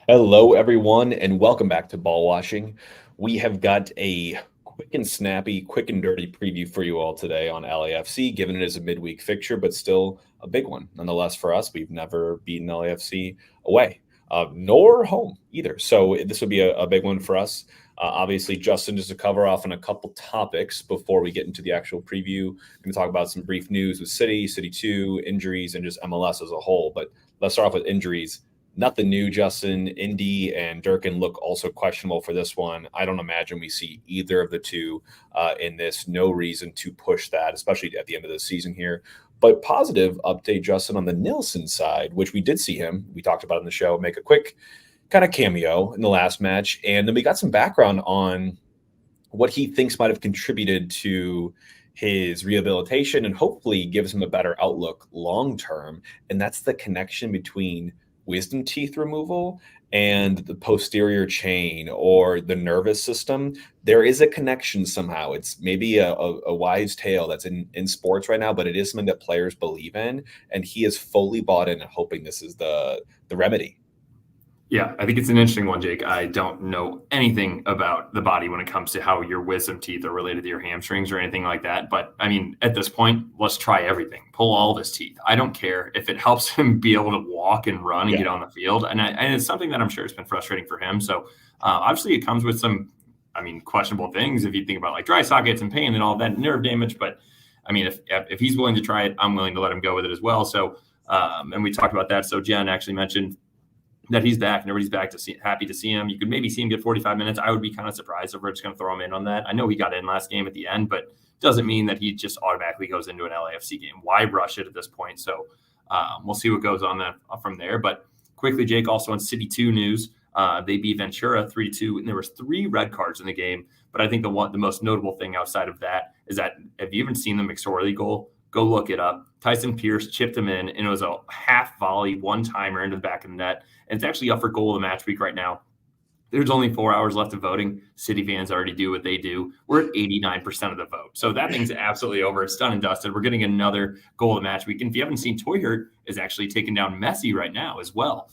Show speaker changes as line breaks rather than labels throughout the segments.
Hello, everyone, and welcome back to Ball Washing. We have got a quick and snappy, quick and dirty preview for you all today on LAFC, given it is a midweek fixture, but still a big one. Nonetheless, for us, we've never beaten LAFC away, nor home either. So this would be a big one for us. Obviously, Justin, just to cover off on a couple topics before we get into the actual preview. I'm going to talk about some brief news with City 2, injuries, and just MLS as a whole. But let's start off with injuries. Nothing new, Justin. Indy and Durkin look also questionable for this one. I don't imagine we see either of the two in this. No reason to push that, especially at the end of the season here. But positive update, Justin, on the Nilsson side, which we did see him. We talked about in the show, make a quick kind of cameo in the last match. And then we got some background on what he thinks might have contributed to his rehabilitation and hopefully gives him a better outlook long term. And that's the connection between wisdom teeth removal and the posterior chain or the nervous system. There is a connection somehow. It's maybe a wise tale that's in sports right now, but it is something that players believe in, and he is fully bought in and hoping this is the remedy.
Yeah, I think it's an interesting one, Jake. I don't know anything about the body when it comes to how your wisdom teeth are related to your hamstrings or anything like that. But I mean, at this point, let's try everything. Pull all of his teeth. I don't care if it helps him be able to walk and run and get on the field. And it's something that I'm sure has been frustrating for him. So obviously it comes with some, questionable things if you think about like dry sockets and pain and all that nerve damage. But I mean, if he's willing to try it, I'm willing to let him go with it as well. So, and we talked about that. So Jen actually mentioned that he's back and everybody's happy to see him. You could maybe see him get 45 minutes. I would be kind of surprised if we're just going to throw him in on that. I know he got in last game at the end, but doesn't mean that he just automatically goes into an LAFC game. Why rush it at this point? So we'll see what goes on from there. But quickly, Jake, also on City 2 news, they beat Ventura 3-2, and there was 3 red cards in the game. But I think the most notable thing outside of that is that have you even seen the McSorley goal? Go look it up. Tyson Pierce chipped him in, and it was a half volley, one-timer into the back of the net. And it's actually up for goal of the match week right now. There's only 4 hours left of voting. City fans already do what they do. We're at 89% of the vote. So that thing's absolutely over. It's done and dusted. We're getting another goal of the match week. And if you haven't seen, Toyhurt is actually taking down Messi right now as well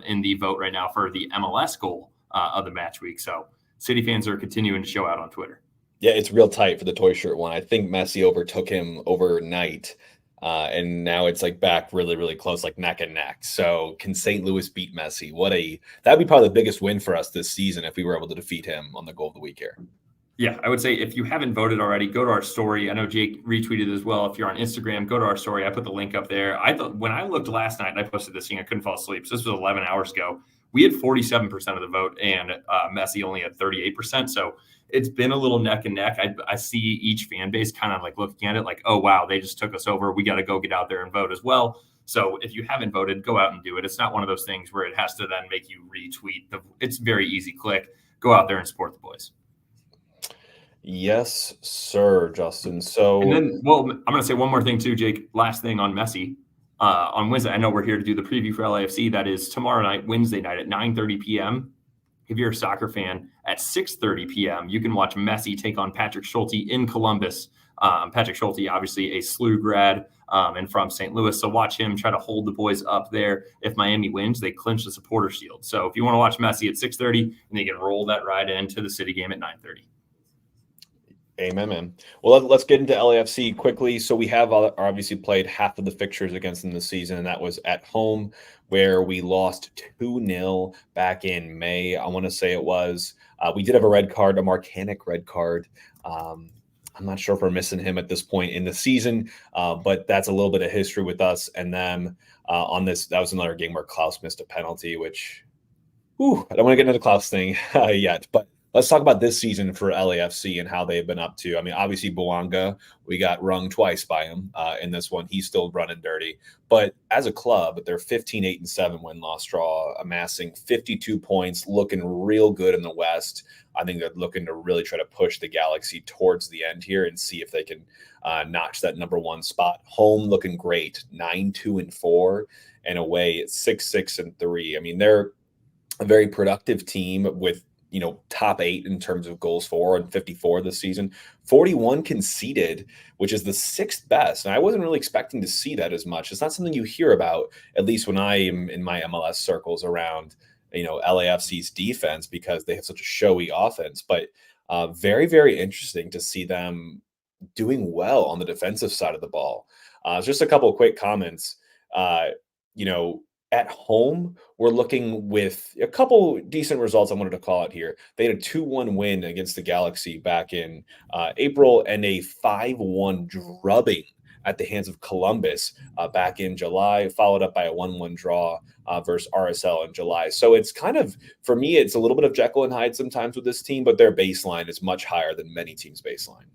in the vote right now for the MLS goal of the match week. So City fans are continuing to show out on Twitter.
Yeah, it's real tight for the toy shirt one. I think Messi overtook him overnight. And now it's like back really, really close, like neck and neck. So can St. Louis beat Messi? That'd be probably the biggest win for us this season if we were able to defeat him on the goal of the week here.
Yeah, I would say if you haven't voted already, go to our story. I know Jake retweeted as well. If you're on Instagram, go to our story. I put the link up there. I thought when I looked last night and I posted this thing, I couldn't fall asleep. So this was 11 hours ago. We had 47% of the vote and Messi only had 38%. So it's been a little neck and neck. I see each fan base kind of like looking at it like, oh, wow, they just took us over. We got to go get out there and vote as well. So if you haven't voted, go out and do it. It's not one of those things where it has to then make you retweet. It's very easy. Click, go out there and support the boys.
Yes, sir, Justin. So,
and then, well, I'm going to say one more thing too, Jake. Last thing on Messi. On Wednesday, I know we're here to do the preview for LAFC. That is tomorrow night, Wednesday night at 9:30 p.m. If you're a soccer fan, at 6:30 p.m., you can watch Messi take on Patrick Schulte in Columbus. Patrick Schulte, obviously a SLU grad and from St. Louis. So watch him try to hold the boys up there. If Miami wins, they clinch the supporter shield. So if you want to watch Messi at 6:30, and they can roll that right into the City game at 9:30.
Amen, man. Well, let's get into LAFC quickly. So we have obviously played half of the fixtures against them this season, and that was at home where we lost 2-0 back in May. I want to say it was. We did have a red card, a Marcanic red card. I'm not sure if we're missing him at this point in the season, but that's a little bit of history with us. And then on this, that was another game where Klaus missed a penalty, which, I don't want to get into the Klaus thing yet, but let's talk about this season for LAFC and how they've been up to. I mean, obviously, Bouanga, we got rung twice by him in this one. He's still running dirty. But as a club, they're 15-8-7 win-loss draw, amassing 52 points, looking real good in the West. I think they're looking to really try to push the Galaxy towards the end here and see if they can notch that number 1 spot. Home looking great, 9-2-4, and away at 6-6-3. I mean, they're a very productive team with top 8 in terms of goals for and 54 this season. 41 conceded, which is the 6th best. And I wasn't really expecting to see that as much. It's not something you hear about, at least when I am in my MLS circles around, LAFC's defense, because they have such a showy offense. But very, very interesting to see them doing well on the defensive side of the ball. Just a couple of quick comments. You know, at home, we're looking with a couple decent results. I wanted to call it here. They had a 2-1 win against the Galaxy back in April, and a 5-1 drubbing at the hands of Columbus back in July, followed up by a 1-1 draw versus RSL in July. So it's kind of, for me, it's a little bit of Jekyll and Hyde sometimes with this team, but their baseline is much higher than many teams' baseline.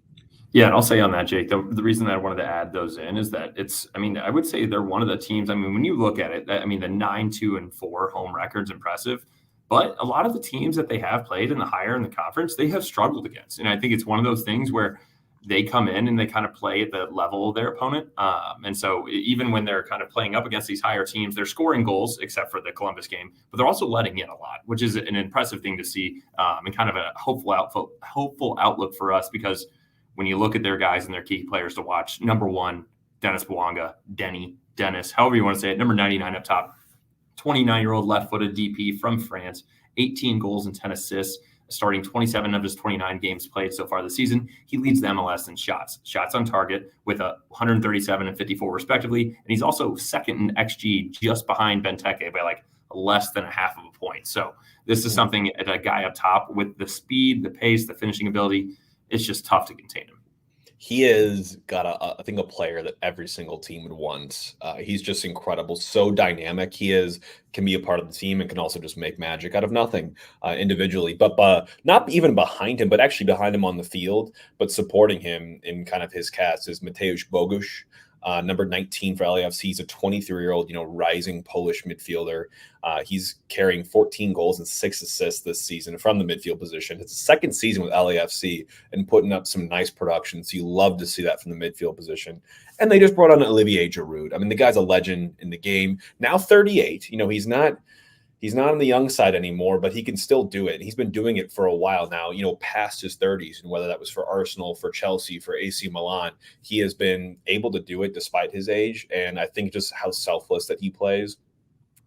Yeah, and I'll say on that, Jake, the reason that I wanted to add those in is that I would say they're one of the teams. I mean, when you look at it, the 9-2-4 home record's impressive, but a lot of the teams that they have played in the higher in the conference, they have struggled against. And I think it's one of those things where they come in and they kind of play at the level of their opponent. And so even when they're kind of playing up against these higher teams, they're scoring goals, except for the Columbus game, but they're also letting in a lot, which is an impressive thing to see, and kind of a hopeful outlook for us, because when you look at their guys and their key players to watch, number 1, Dennis Bouanga, Dennis, however you want to say it, number 99 up top, 29-year-old left-footed DP from France, 18 goals and 10 assists, starting 27 of his 29 games played so far this season. He leads the MLS in shots on target with 137 and 54 respectively, and he's also second in XG, just behind Benteke by like less than a half of a point. So this is something at a guy up top with the speed, the pace, the finishing ability. It's just tough to contain him.
He has got, I think, a player that every single team would want. He's just incredible, so dynamic. Can be a part of the team and can also just make magic out of nothing individually. But not even behind him, but actually behind him on the field, but supporting him in kind of his cast is Mateusz Bogusz, number 19 for LAFC. He's a 23-year-old, rising Polish midfielder. He's carrying 14 goals and 6 assists this season from the midfield position. It's the second season with LAFC and putting up some nice production. So you love to see that from the midfield position. And they just brought on Olivier Giroud. I mean, the guy's a legend in the game. Now 38. He's not on the young side anymore, but he can still do it. He's been doing it for a while now, past his 30s, and whether that was for Arsenal, for Chelsea, for AC Milan, he has been able to do it despite his age. And I think just how selfless that he plays.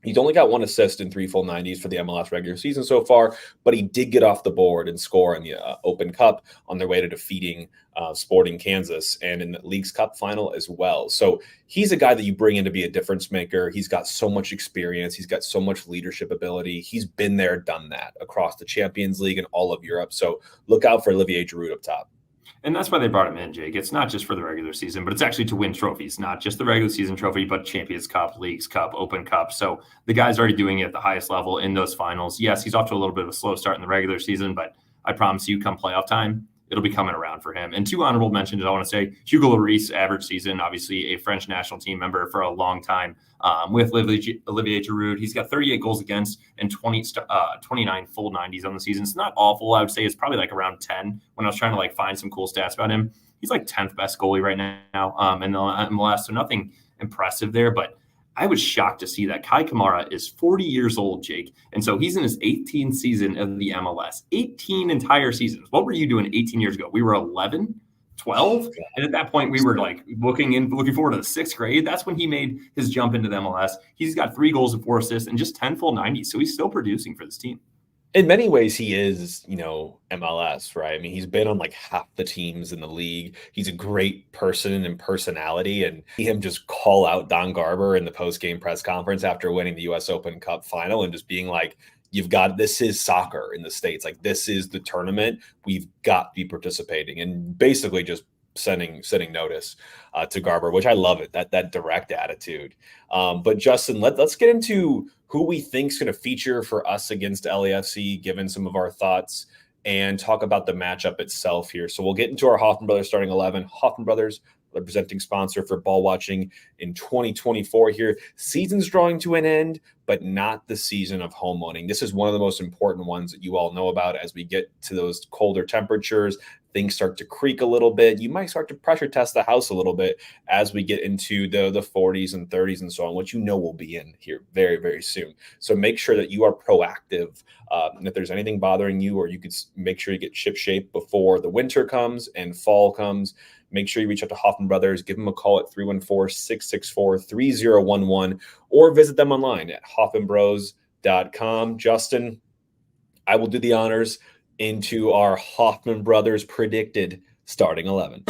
He's only got 1 assist in 3 full 90s for the MLS regular season so far, but he did get off the board and score in the Open Cup on their way to defeating Sporting Kansas, and in the League's Cup final as well. So he's a guy that you bring in to be a difference maker. He's got so much experience. He's got so much leadership ability. He's been there, done that across the Champions League and all of Europe. So look out for Olivier Giroud up top.
And that's why they brought him in, Jake. It's not just for the regular season, but it's actually to win trophies, not just the regular season trophy, but Champions Cup, Leagues Cup, Open Cup. So the guy's already doing it at the highest level in those finals. Yes, he's off to a little bit of a slow start in the regular season, but I promise you, come playoff time, it'll be coming around for him. And 2 honorable mentions I want to say. Hugo Lloris, average season, obviously a French national team member for a long time with Olivier Giroud. He's got 38 goals against and 29 full 90s on the season. It's not awful. I would say it's probably like around 10 when I was trying to find some cool stats about him. He's like 10th best goalie right now in the MLS, so nothing impressive there, but I was shocked to see that Kai Kamara is 40 years old, Jake. And so he's in his 18th season of the MLS. 18 entire seasons. What were you doing 18 years ago? We were 11, 12. And at that point, we were looking forward to the 6th grade. That's when he made his jump into the MLS. He's got 3 goals and 4 assists and just 10 full 90s. So he's still producing for this team.
In many ways, he is, MLS, right? I mean, he's been on half the teams in the league. He's a great person and personality, and see him just call out Don Garber in the post-game press conference after winning the U.S. Open Cup final and just being like, this is soccer in the States. This is the tournament. We've got to be participating, and basically just sending notice to Garber, which I love it, that direct attitude. But Justin, let's get into who we think is going to feature for us against LAFC, given some of our thoughts, and talk about the matchup itself here. So we'll get into our Hoffman Brothers starting 11. Hoffman Brothers, the presenting sponsor for ball watching in 2024 here. Season's drawing to an end, but not the season of home owning. This is one of the most important ones that you all know about as we get to those colder temperatures. Things start to creak a little bit. You might start to pressure test the house a little bit as we get into the 40s and 30s and so on, which you know will be in here very, very soon. So make sure that you are proactive. And if there's anything bothering you, or you could make sure you get ship shape before the winter comes and fall comes, make sure you reach out to Hoffman Brothers. Give them a call at 314-664-3011 or visit them online at hoffmanbros.com. Justin, I will do the honors into our Hoffman Brothers predicted starting 11.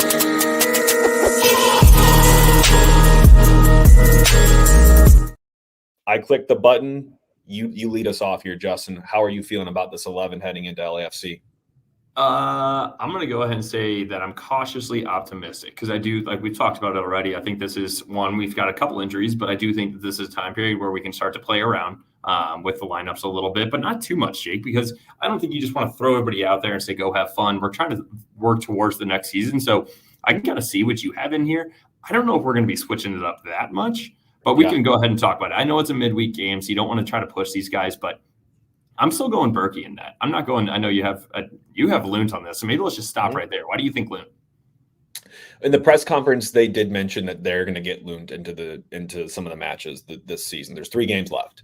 I clicked the button. You lead us off here, Justin. How are you feeling about this 11 heading into LAFC?
I'm going to go ahead and say that I'm cautiously optimistic because I do, like we've talked about it already. I think this is one, we've got a couple injuries, but I do think that this is a time period where we can start to play around with the lineups a little bit, but not too much, Jake, because I don't think you just want to throw everybody out there and say, go have fun. We're trying to work towards the next season. So I can kind of see what you have in here. I don't know if we're going to be switching it up that much, but we can go ahead and talk about it. I know it's a midweek game, so you don't want to try to push these guys, but I'm still going Berkey in that. I'm not going. I know you have Lunt on this, so maybe let's just stop right there. Why do you think Lunt?
In the press conference, they did mention that they're going to get Lunt into some of the matches this season. There's 3 games left.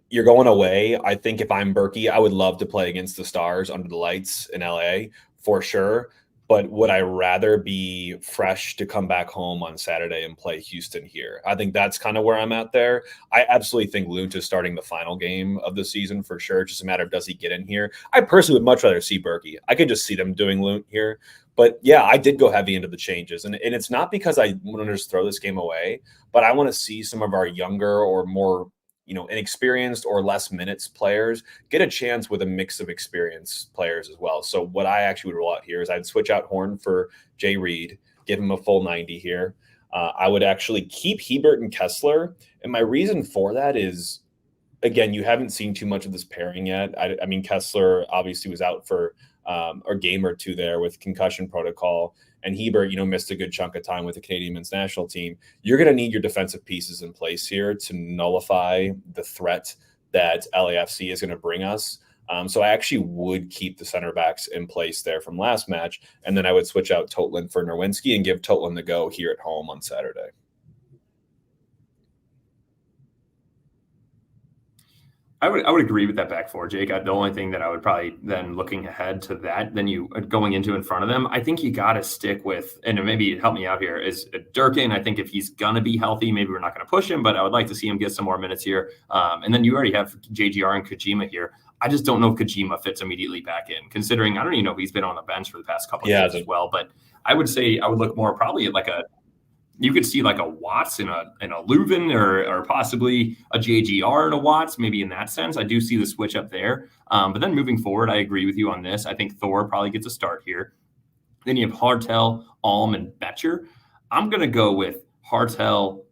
You're going away. I think if I'm Berkey, I would love to play against the Stars under the lights in LA for sure. But would I rather be fresh to come back home on Saturday and play Houston here? I think that's kind of where I'm at there. I absolutely think Lunt is starting the final game of the season for sure. It's just a matter of does he get in here? I personally would much rather see Berkey. I could just see them doing Lunt here. But yeah, I did go heavy into the changes. And it's not because I want to just throw this game away, but I want to see some of our younger or more inexperienced or less minutes players get a chance with a mix of experienced players as well. So what I actually would roll out here is I'd switch out Horn for Jay Reed, give him a full 90 here. I would actually keep Hebert and Kessler. And my reason for that is, again, you haven't seen too much of this pairing yet. I mean, Kessler obviously was out for a game or two there with concussion protocol. And Hebert, missed a good chunk of time with the Canadian men's national team. You're going to need your defensive pieces in place here to nullify the threat that LAFC is going to bring us. So I actually would keep the center backs in place there from last match. And then I would switch out Totland for Nerwinski and give Totland the go here at home on Saturday.
I would agree with that back four, Jake. The only thing that I would probably then looking ahead to that, then you going into in front of them, I think you got to stick with, and maybe help me out here, is Durkin. I think if he's going to be healthy, maybe we're not going to push him, but I would like to see him get some more minutes here. And then you already have JGR and Kojima here. I just don't know if Kojima fits immediately back in, considering I don't even know if he's been on the bench for the past couple of years as well. But I would say I would look more probably at you could see like a Watts and a Leuven or possibly a JGR and a Watts, maybe in that sense. I do see the switch up there. But then moving forward, I agree with you on this. I think Thor probably gets a start here. Then you have Hartel, Alm, and Betcher. I'm going to go with Hartel,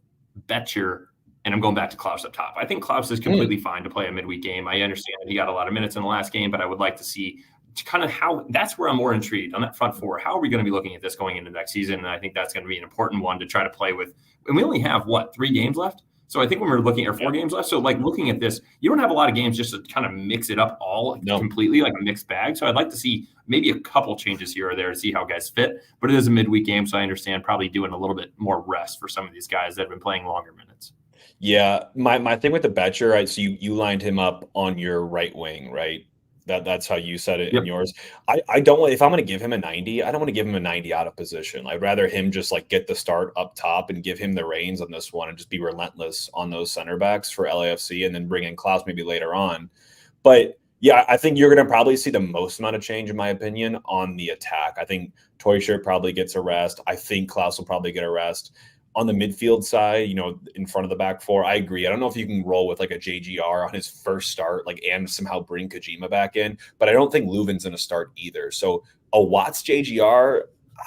Betcher, and I'm going back to Klaus up top. I think Klaus is completely fine to play a midweek game. I understand he got a lot of minutes in the last game, but I would like to see kind of how that's where I'm more intrigued on that front four. How are we going to be looking at this going into next season? And I think that's going to be an important one to try to play with. And we only have 3 games left. So I think when we're looking at 4 games left, so looking at this, you don't have a lot of games just to kind of mix it up all completely like a mixed bag. So I'd like to see maybe a couple changes here or there to see how guys fit, but it is a midweek game. So I understand probably doing a little bit more rest for some of these guys that have been playing longer minutes.
Yeah. My thing with the Betcher, right? So you lined him up on your right wing, right? That's how you said it in yours. I don't want, if I'm going to give him a 90, I don't want to give him a 90 out of position. I'd rather him just get the start up top and give him the reins on this one and just be relentless on those center backs for LAFC and then bring in Klaus maybe later on. But yeah, I think you're going to probably see the most amount of change, in my opinion, on the attack. I think Teuscher probably gets a rest. I think Klaus will probably get a rest. On the midfield side, in front of the back four, I agree. I don't know if you can roll with a JGR on his first start, and somehow bring Kojima back in, but I don't think Leuven's going to start either. So a Watts JGR,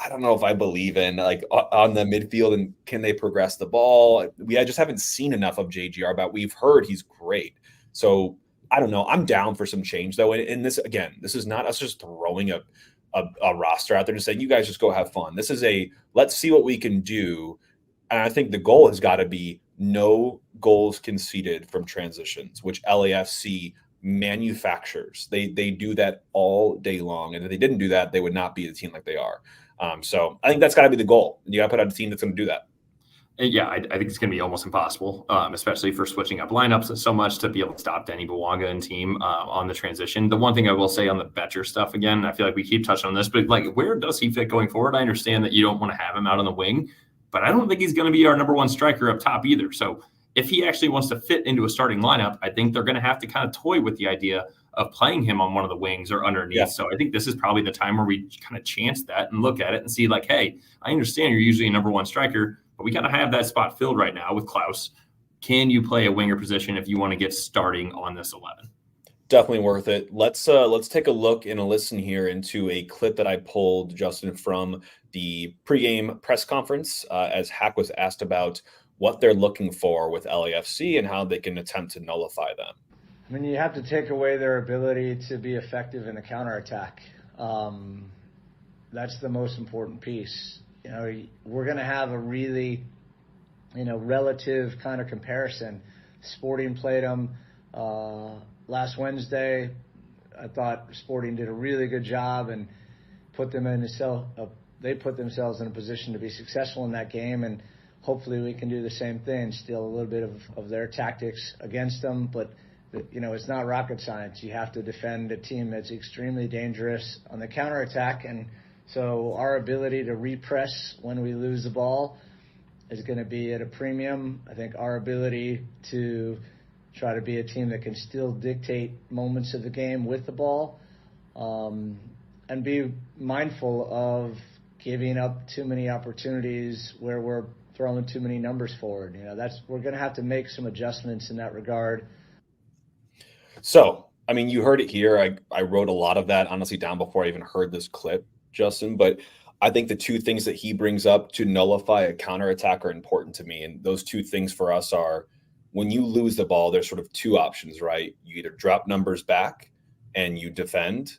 I don't know if I believe in on the midfield, and can they progress the ball? I just haven't seen enough of JGR, but we've heard he's great. So I don't know. I'm down for some change though. And this, again, this is not us just throwing a a roster out there, just saying, you guys just go have fun. This is let's see what we can do. And I think the goal has got to be no goals conceded from transitions, which LAFC manufactures. They do that all day long. And if they didn't do that, they would not be the team like they are. So I think that's got to be the goal. You got to put out a team that's going to do that.
Yeah, I think it's going to be almost impossible, especially for switching up lineups so much to be able to stop Denny Bouanga and team on the transition. The one thing I will say on the Betcher stuff, again, I feel like we keep touching on this, but like, where does he fit going forward? I understand that you don't want to have him out on the wing, but I don't think he's going to be our number one striker up top either. So if he actually wants to fit into a starting lineup, I think they're going to have to kind of toy with the idea of playing him on one of the wings or underneath. Yeah. So I think this is probably the time where we kind of chance that and look at it and see like, hey, I understand you're usually a number one striker, but we kind of have that spot filled right now with Klaus. Can you play a winger position if you want to get starting on this 11?
Definitely worth it. Let's take a look and a listen here into a clip that I pulled, Justin, from the pregame press conference as Hack was asked about what they're looking for with LAFC and how they can attempt to nullify them.
I mean, you have to take away their ability to be effective in the counterattack. That's the most important piece. You know, we're going to have a really, relative kind of comparison. Sporting played them last Wednesday. I thought Sporting did a really good job and they put themselves in a position to be successful in that game, and hopefully we can do the same thing, steal a little bit of their tactics against them. But, it's not rocket science. You have to defend a team that's extremely dangerous on the counterattack, and so our ability to repress when we lose the ball is going to be at a premium. I think our ability to try to be a team that can still dictate moments of the game with the ball, and be mindful of giving up too many opportunities where we're throwing too many numbers forward. We're going to have to make some adjustments in that regard.
So, I mean, you heard it here. I wrote a lot of that, honestly, down before I even heard this clip, Justin, but I think the two things that he brings up to nullify a counterattack are important to me. And those two things for us are, when you lose the ball, there's sort of two options, right? You either drop numbers back and you defend,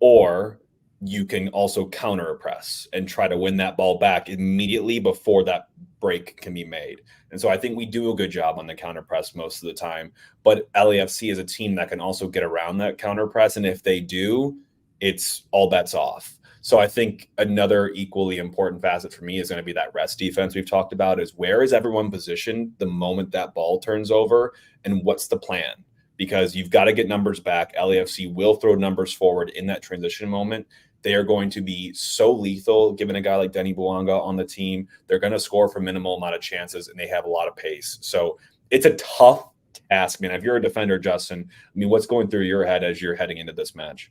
or you can also counter press and try to win that ball back immediately before that break can be made. And so I think we do a good job on the counter press most of the time, but LAFC is a team that can also get around that counter press. And if they do, it's all bets off. So I think another equally important facet for me is going to be that rest defense we've talked about, is where is everyone positioned the moment that ball turns over, and what's the plan? Because you've got to get numbers back. LAFC will throw numbers forward in that transition moment. They are going to be so lethal, given a guy like Denny Bouanga on the team. They're going to score for minimal amount of chances, and they have a lot of pace. So it's a tough task, man. If you're a defender, Justin, I mean, what's going through your head as you're heading into this match?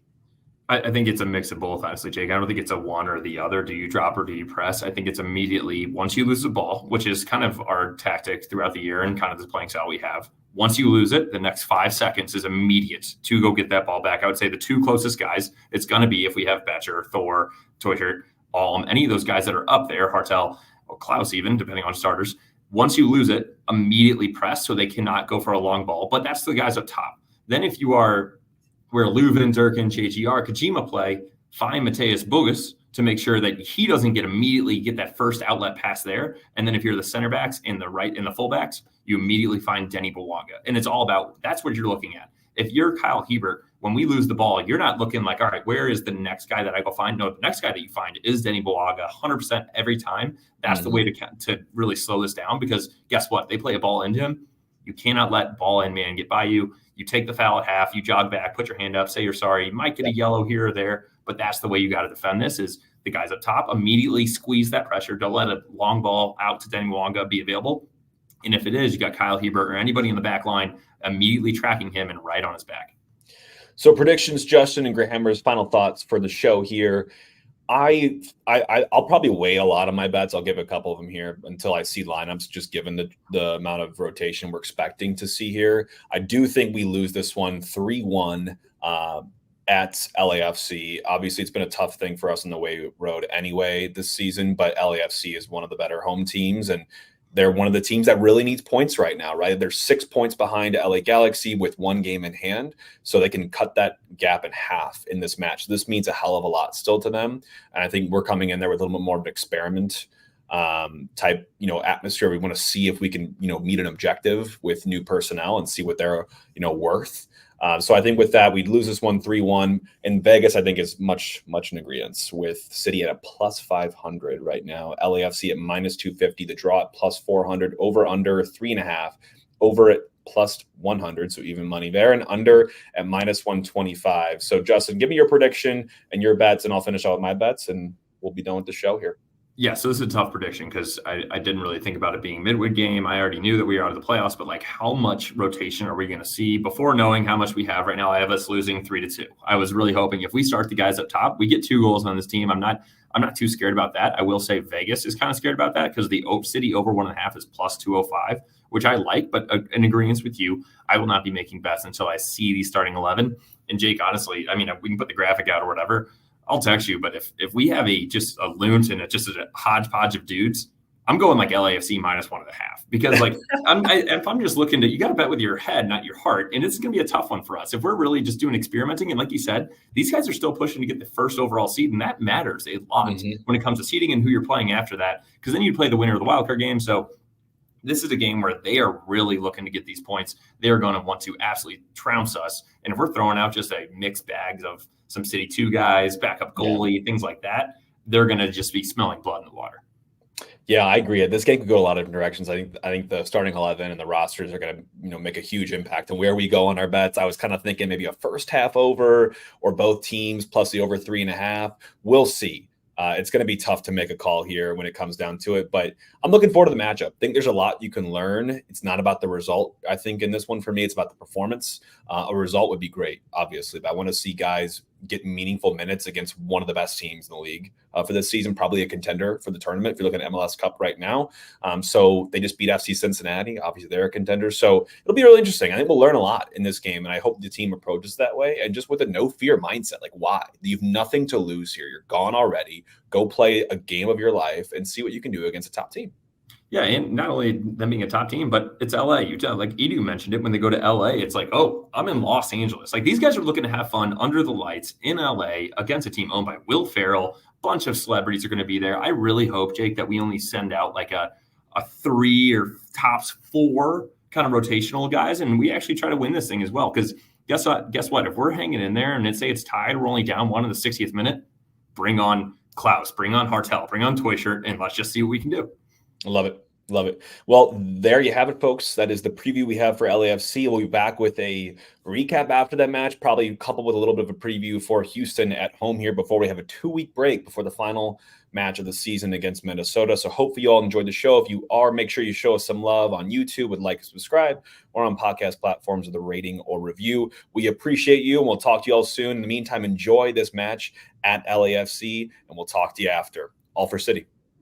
I think it's a mix of both, honestly, Jake. I don't think it's a one or the other. Do you drop or do you press? I think it's immediately once you lose the ball, which is kind of our tactic throughout the year and kind of the playing style we have. Once you lose it, the next 5 seconds is immediate to go get that ball back. I would say the two closest guys, it's going to be if we have Betcher, Thor, Toyhert, any of those guys that are up there, Hartel, or Klaus even, depending on starters. Once you lose it, immediately press so they cannot go for a long ball. But that's the guys up top. Then if you are where Leuven, Durkin, JGR, Kojima play, find Mateus Bogus to make sure that he doesn't immediately get that first outlet pass there. And then if you're the center backs and the fullbacks, you immediately find Denny Bouanga. And it's all about, that's what you're looking at. If you're Kyle Hebert, when we lose the ball, you're not looking like, all right, where is the next guy that I go find? No, the next guy that you find is Denny Bouanga 100% every time. That's the way to really slow this down, because guess what? They play a ball into him. You cannot let ball in man get by you. You take the foul at half, you jog back, put your hand up, say you're sorry. You might get a yellow here or there, but that's the way you got to defend this, is the guys up top immediately squeeze that pressure. Don't let a long ball out to Denny Bouanga be available. And if it is, you got Kyle Hebert or anybody in the back line immediately tracking him and right on his back.
So predictions, Justin and Grahammer's final thoughts for the show here. I'll probably weigh a lot of my bets. I'll give a couple of them here until I see lineups, just given the amount of rotation we're expecting to see here. I do think we lose this one 3-1 at LAFC. Obviously, it's been a tough thing for us on the way road anyway this season, but LAFC is one of the better home teams, and they're one of the teams that really needs points right now, right? They're 6 points behind LA Galaxy with 1 game in hand, so they can cut that gap in half in this match. This means a hell of a lot still to them, and I think we're coming in there with a little bit more of an experiment type, atmosphere. We want to see if we can, meet an objective with new personnel and see what they're, worth. So I think with that, we'd lose this one 3-1. And Vegas, I think, is much in agreement with City at a plus 500 right now. LAFC at minus 250, the draw at plus 400, over under 3.5, over at plus 100. So even money there, and under at minus 125. So Justin, give me your prediction and your bets, and I'll finish out with my bets, and we'll be done with the show here.
Yeah, so this is a tough prediction because I didn't really think about it being a midweek game. I already knew that we were out of the playoffs, but like, how much rotation are we going to see before knowing how much we have right now? I have us losing 3-2. I was really hoping if we start the guys up top, we get 2 goals on this team. I'm not too scared about that. I will say Vegas is kind of scared about that because the City over 1.5 is plus 205, which I like, but in agreement with you, I will not be making bets until I see the starting 11. And Jake, honestly, I mean, we can put the graphic out or whatever. I'll text you, but if we have just a loont and just a hodgepodge of dudes, I'm going like LAFC minus 1.5 because like if I'm just looking to, you got to bet with your head, not your heart, and it's going to be a tough one for us if we're really just doing experimenting. And like you said, these guys are still pushing to get the first overall seed, and that matters a lot when it comes to seeding and who you're playing after that, because then you play the winner of the wildcard game. So this is a game where they are really looking to get these points. They are going to want to absolutely trounce us. And if we're throwing out just a mixed bag of some City 2 guys, backup goalie, things like that, they're going to just be smelling blood in the water.
Yeah, I agree. This game could go a lot of different directions. I think the starting 11 and the rosters are going to, make a huge impact on where we go on our bets. I was kind of thinking maybe a first half over or both teams plus the over 3.5. We'll see. It's going to be tough to make a call here when it comes down to it, but I'm looking forward to the matchup. I think there's a lot you can learn. It's not about the result. I think in this one, for me, it's about the performance. A result would be great, obviously, but I want to see guys get meaningful minutes against one of the best teams in the league for this season, probably a contender for the tournament if you're looking at MLS Cup right now. So they just beat FC Cincinnati. Obviously, they're a contender. So it'll be really interesting. I think we'll learn a lot in this game, and I hope the team approaches that way and just with a no-fear mindset. Like, why? You have nothing to lose here. You're gone already. Go play a game of your life and see what you can do against a top team.
Yeah, and not only them being a top team, but it's LA. Like Edu mentioned it, when they go to LA, it's like, oh, I'm in Los Angeles. Like, these guys are looking to have fun under the lights in LA against a team owned by Will Ferrell. A bunch of celebrities are going to be there. I really hope, Jake, that we only send out like a 3 or tops 4 kind of rotational guys, and we actually try to win this thing as well. Because guess what? If we're hanging in there and say it's tied, we're only down 1 in the 60th minute, bring on Klaus, bring on Hartel, bring on Toy Shirt, and let's just see what we can do.
I love it. Love it. Well, there you have it, folks. That is the preview we have for LAFC. We'll be back with a recap after that match, probably coupled with a little bit of a preview for Houston at home here before we have a 2-week break before the final match of the season against Minnesota. So hopefully you all enjoyed the show. If you are, make sure you show us some love on YouTube with like and subscribe, or on podcast platforms with a rating or review. We appreciate you, and we'll talk to you all soon. In the meantime, enjoy this match at LAFC, and we'll talk to you after. All for City.